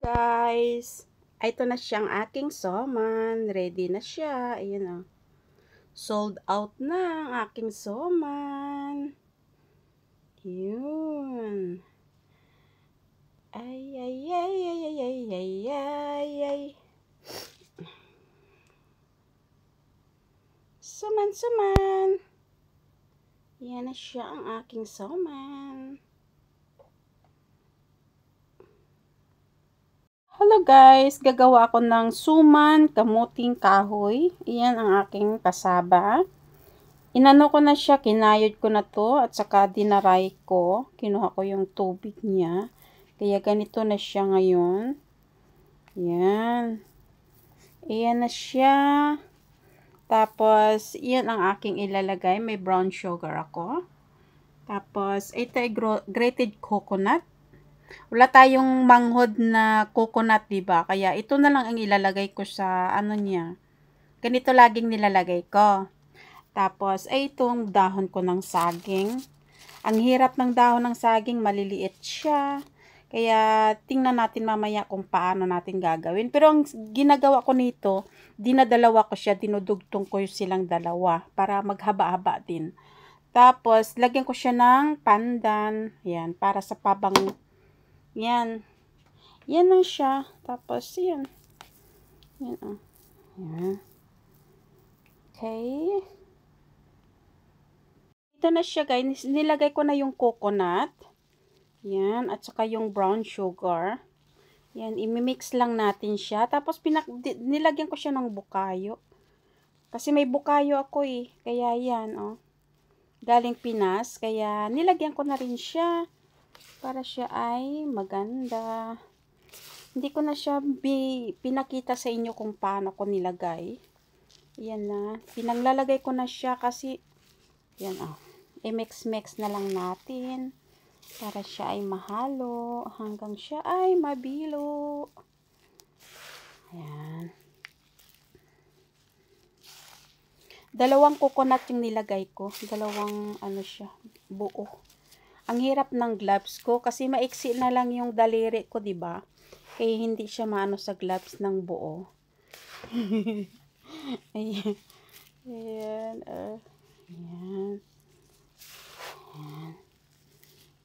Guys, ito na siyang aking soman. Ready na siya. Ayan o. Sold out na ang aking soman. Yun. Ay, ay, ay, ay, ay, ay, ay, ay, ay. Suman, suman. Yan na siya ang aking soman. Hello guys, gagawa ako ng suman kamuting kahoy. Iyan ang aking kasaba. Inano ko na siya, kinayod ko na to at saka dinaray ko. Kinuha ko yung tubig niya. Kaya ganito na siya ngayon. Yan. Iyan na siya. Tapos, iyan ang aking ilalagay. May brown sugar ako. Tapos, ito ay grated coconut. Wala tayong manghod na coconut, diba? Kaya ito na lang ang ilalagay ko sa ano niya. Ganito laging nilalagay ko. Tapos, ay itong dahon ko ng saging. Ang hirap ng dahon ng saging, maliliit siya. Kaya, tingnan natin mamaya kung paano natin gagawin. Pero, ang ginagawa ko nito, dinadalawa ko siya, dinudugtong ko silang dalawa para maghaba-haba din. Tapos, lagyan ko siya ng pandan. Yan, para sa pabang. Yan. Yan lang siya. Tapos, yan. Yan, oh. Yan. Okay. Ito na siya guys, nilagay ko na yung coconut. Yan, at saka yung brown sugar. Yan, imimix lang natin siya. Tapos nilagyan ko siya ng bukayo. Kasi may bukayo ako eh. Kaya yan, oh. Galing Pinas, kaya nilagyan ko na rin siya para siya ay maganda. Hindi ko na siya pinakita sa inyo kung paano ko nilagay. Yan na, pinaglalagay ko na siya kasi yan, oh. I-mix-mix na lang natin para siya ay mahalo hanggang siya ay mabilo. Ayan. Dalawang coconut yung nilagay ko. Dalawang ano siya, buo. Ang hirap ng gloves ko kasi maiksi na lang yung daliri ko, 'di ba? Kaya hindi siya maano sa gloves ng buo. Ayan. Ayan. Ayan. Ayan.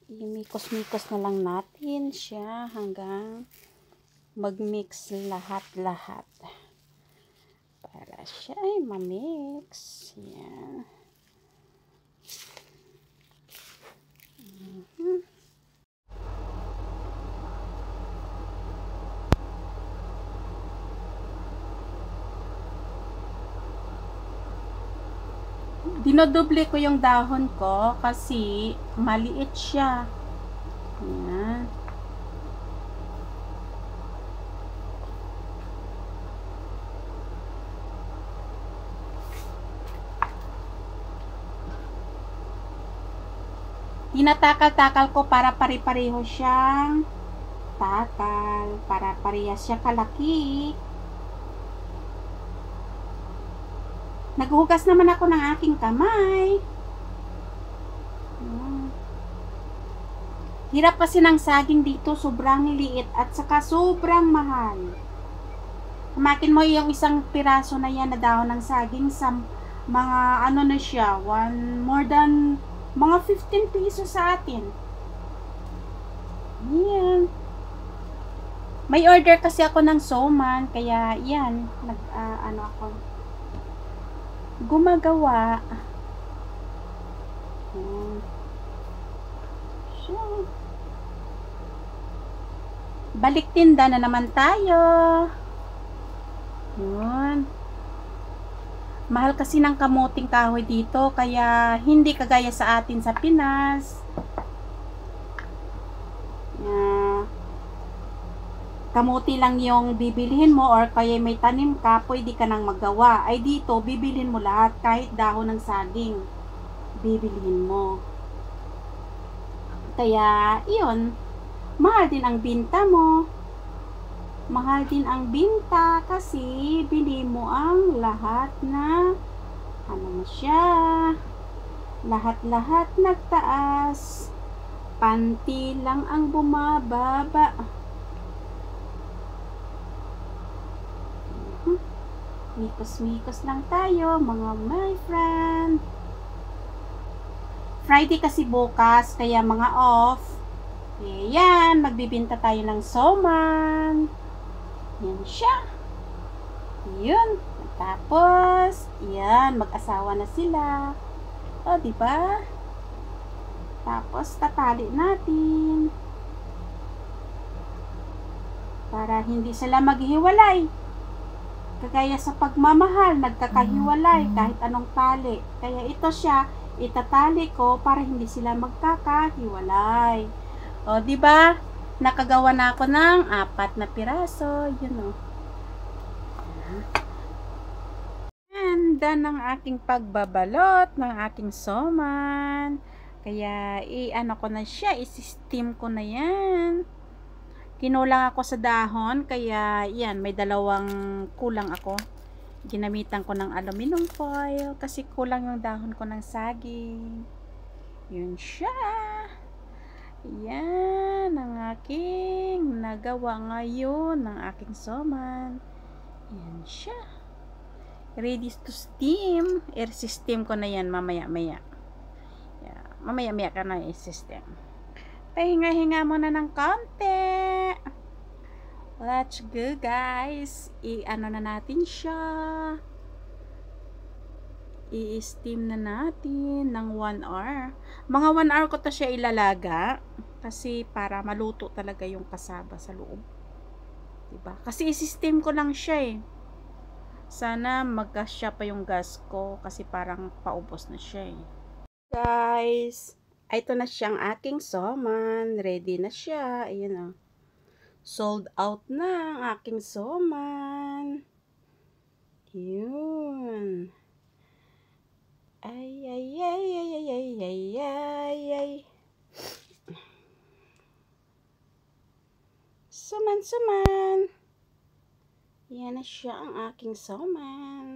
Imikos-mikos na lang natin siya hanggang mag-mix lahat-lahat. Para siya ay ma-mix. Ayan. Dinodoble ko yung dahon ko kasi maliit siya. Ayan. Tinatakal-takal ko para pare-pareho siyang takal. Para parehas siya kalaki. Naghugas naman ako ng aking kamay. Hirap kasi ng saging dito, sobrang liit at saka sobrang mahal. Hamakin mo yung isang piraso na yan na dahon ng saging sa mga ano na siya, more than mga 15 pesos sa atin. Yan. May order kasi ako ng soman, kaya yan, ano ako, gumagawa. Balik tinda na naman tayo. Yun. Mahal kasi ng kamuting kahoy dito, kaya hindi kagaya sa atin sa Pinas. Kamuti lang yung bibilihin mo or kaya may tanim ka, pwede ka nang magawa. Ay dito, bibilhin mo lahat, kahit dahon ng saging. Bibilihin mo. Kaya, iyon, mahal din ang binta mo. Mahal din ang binta kasi bili mo ang lahat na, ano mo siya, lahat-lahat nagtaas. Panti lang ang bumababa. Mikos-mikos lang tayo, mga my friend. Friday kasi bukas, kaya mga off. Yan, magbibinta tayo ng soman. Yan siya. Yun. Tapos, yan, mag-asawa na sila. O, diba? Tapos, tatali natin. Para hindi sila maghiwalay. Kagaya sa pagmamahal, nagkakahiwalay kahit anong tali. Kaya ito siya, itatali ko para hindi sila magkakahiwalay. O, di ba? Nakagawa na ako ng 4 na piraso. Yun o. Ganda ng aking pagbabalot ng aking soman. Kaya, i-ano ko na siya, i-steam ko na yan. Kinulang ako sa dahon, kaya yan, may 2 kulang ako. Ginamitan ko ng aluminum foil kasi kulang yung dahon ko ng saging. Yun siya. Yan ang aking nagawa ngayon ng aking soman. Yan siya. Ready to steam. I-steam ko na yan mamaya-maya. Yeah, mamaya-maya ka na i-steam. Pahinga-hinga muna ng konti. Let's go, guys. I-ano na natin siya. I-steam na natin ng 1 hour. Mga 1 hour ko to siya ilalaga. Kasi para maluto talaga yung kasaba sa loob. Diba? Kasi i-steam ko lang siya eh. Sana magkasya pa yung gas ko. Kasi parang paubos na siya eh. Guys, ito na siyang aking soman. Ready na siya. Ayan o. Sold out na ang aking soman. Yun. Ay, ay, ay, ay, ay, ay, ay, ay, ay. Suman, suman. Yan na siya ang aking soman.